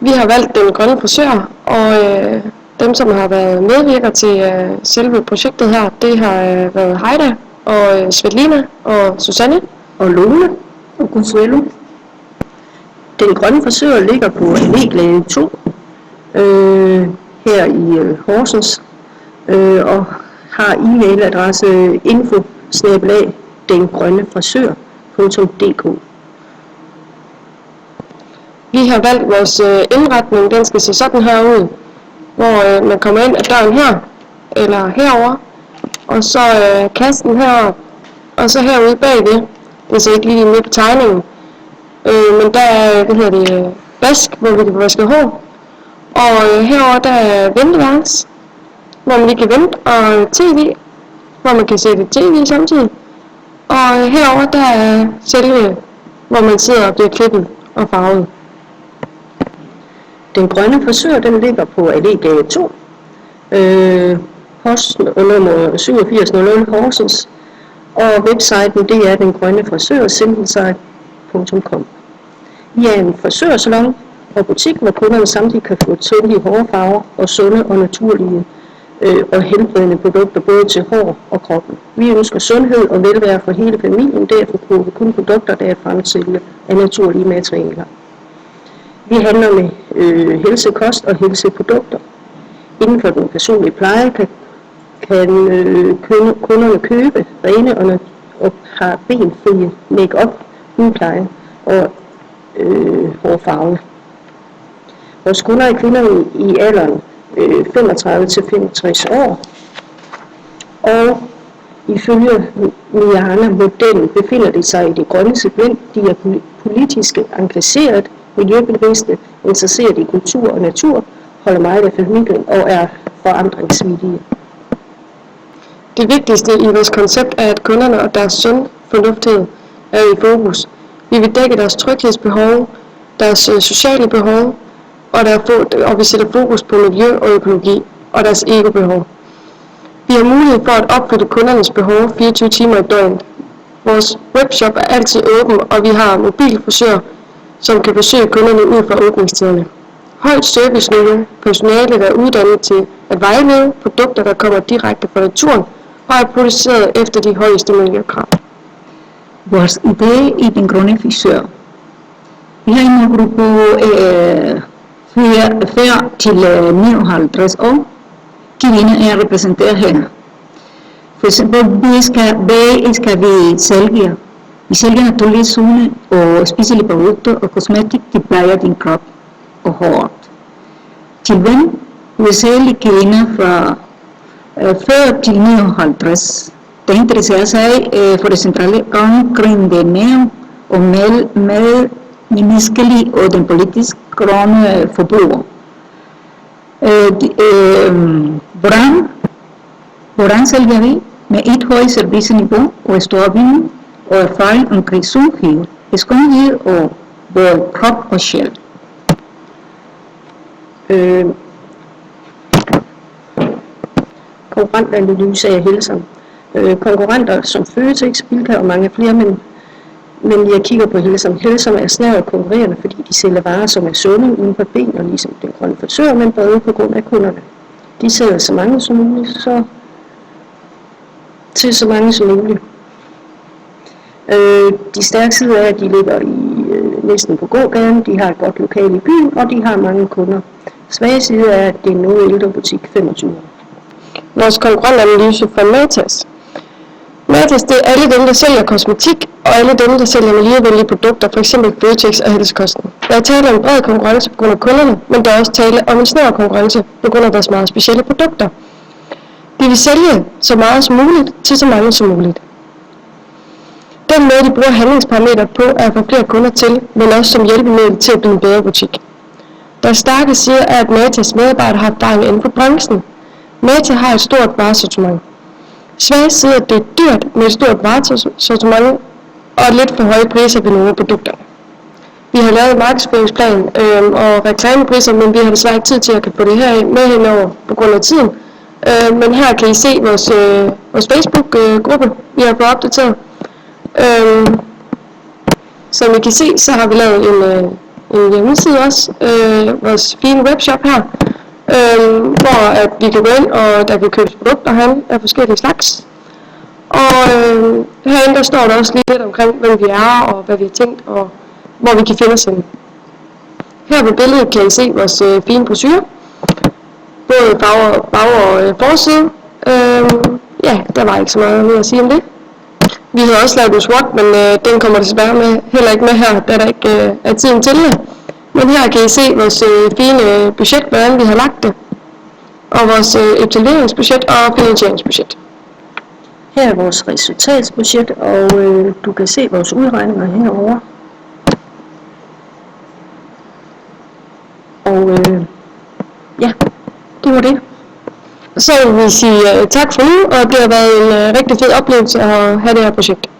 Vi har valgt Den Grønne Frisør, og dem, som har været medvirker til selve projektet her, det har været Heida og Svetlina og Susanne og Lone og Consuelo. Den Grønne Frisør ligger på Allégade 2 her i Horsens og har e-mailadresse info@dengrønnefrisør.dk. Vi har valgt vores indretning, den skal se sådan her ud, hvor man kommer ind ad døren her, eller herover, og så kassen heroppe, og så herude bagved, det ser ikke lige med på tegningen, men der er, vask, hvor vi kan vaske hår, og herover der er venteværelse, hvor man lige kan vente, og tv, hvor man kan sætte tv samtidig, og herover der er selve, hvor man sidder og bliver klippet og farvet. Den Grønne Frisør, den ligger på Allégade 2, postnummer 8700 Horsens, og websiten det er Den Grønne Frisør, simplesite.com. Vi er en frisørsalon og butik, hvor kunderne samtidig kan få tyndige hårfarver og sunde og naturlige og helbredende produkter både til hår og kroppen. Vi ønsker sundhed og velvære for hele familien, derfor bruger vi kun produkter, der er fremstillet af naturlige materialer. Vi handler med helsekost og helseprodukter. Inden for den personlige pleje kan kunderne købe rene og parabenfrie make-up, hudpleje og hårfarve. Vores kunder er kvinder i alderen 35 til 65 år, og ifølge Miana-modellen befinder de sig i det grønne segment. De er politiske engageret, miljøbevidste, interesseret i kultur og natur, holder meget af familien og er forandringsvillige. Det vigtigste i vores koncept er, at kunderne og deres sund fornufthed er i fokus. Vi vil dække deres tryghedsbehov, deres sociale behov, og vi sætter fokus på miljø og økologi og deres ego-behov. Vi har mulighed for at opfylde kundernes behov 24 timer i døgnet. Vores webshop er altid åben, og vi har mobilfrisør, som kan besøge kunderne ud fra åbningstiderne. Højt serviceniveau, personale der er uddannet til at vejlede, produkter der kommer direkte fra naturen og er produceret efter de højeste miljøkrav. Vores idé i Den Grønne Frisør. Vi har en gruppe før til 59 år. Kvinder er repræsenteret her. For eksempel, hvad skal vi sælge? Vi sælger naturlige sunde og spiselige produkter og kosmetik, der plejer din krop og håret. Til hvem? Vi sælger kvinder fra før til 59, der interesserer sig for det centrale omkring det nære og med menneskelige og den politisk grønne forbruger. Hvordan sælger vi? Med et højt serviceniveau og stor viden og erfaring omkring sundhed, skønhed og både krop og sjæl. Konkurrentanalyse af Helsam. Konkurrenter som Føtex, Bilka og mange flere, men jeg kigger på Helsam. Helsam er snævert konkurrerende, fordi de sælger varer, som er sunde uden på ben, og ligesom Den Grønne Frisør, men både på grund af kunderne. De sælger så mange som muligt, til så mange som muligt. De stærke sider er, at de ligger næsten på gågaden, de har et godt lokal i byen, og de har mange kunder. Svage sider er, at det er en noget ældre butik, 25 år. Vores konkurrentanalyse fra Matas. Matas, det er alle dem, der sælger kosmetik, og alle dem, der sælger miljøvenlige produkter, f.eks. Føtex og Helsekosten. Der er tale om en bred konkurrence på grund af kunderne, men der er også tale om en snæver konkurrence på grund af deres meget specielle produkter. De vil sælge så meget som muligt til så mange som muligt. Den måde, de bruger handlingsparametre på, er at få flere kunder til, men også som hjælpemiddel til at blive en bedre butik. Deres stærke side er, at Matas medarbejdere har erfaring inden for branchen. Meta har et stort varesortiment. Svage side er, at det er dyrt med et stort varesortiment og lidt for høje priser ved nogle af produkterne. Vi har lavet en markedsføringsplan og reklamepriser, men vi har desværre ikke tid til at få det her med henover på grund af tiden. Men her kan I se vores Facebook-gruppe, vi har fået opdateret. Som I kan se, så har vi lavet en hjemmeside også, vores fine webshop her, hvor at vi kan gå ind, og der kan købes produkter herinde af forskellige slags. Og herinde der står der også lige lidt omkring, hvem vi er, og hvad vi har tænkt, og hvor vi kan finde os henne. Her på billedet kan I se vores fine brochure, både bag- og forside. Ja, der var ikke så meget mere at sige om det. Vi havde også lavet en SWOT, men den kommer desværre heller ikke med her, da der ikke er tiden til det. Men her kan I se vores fine budget, hvordan vi har lagt det, og vores etableringsbudget og finansieringsbudget. Her er vores resultatsbudget, og du kan se vores udregninger herovre. Og ja, det var det. Så vil vi sige tak for nu, og det har været en rigtig fed oplevelse at have det her projekt.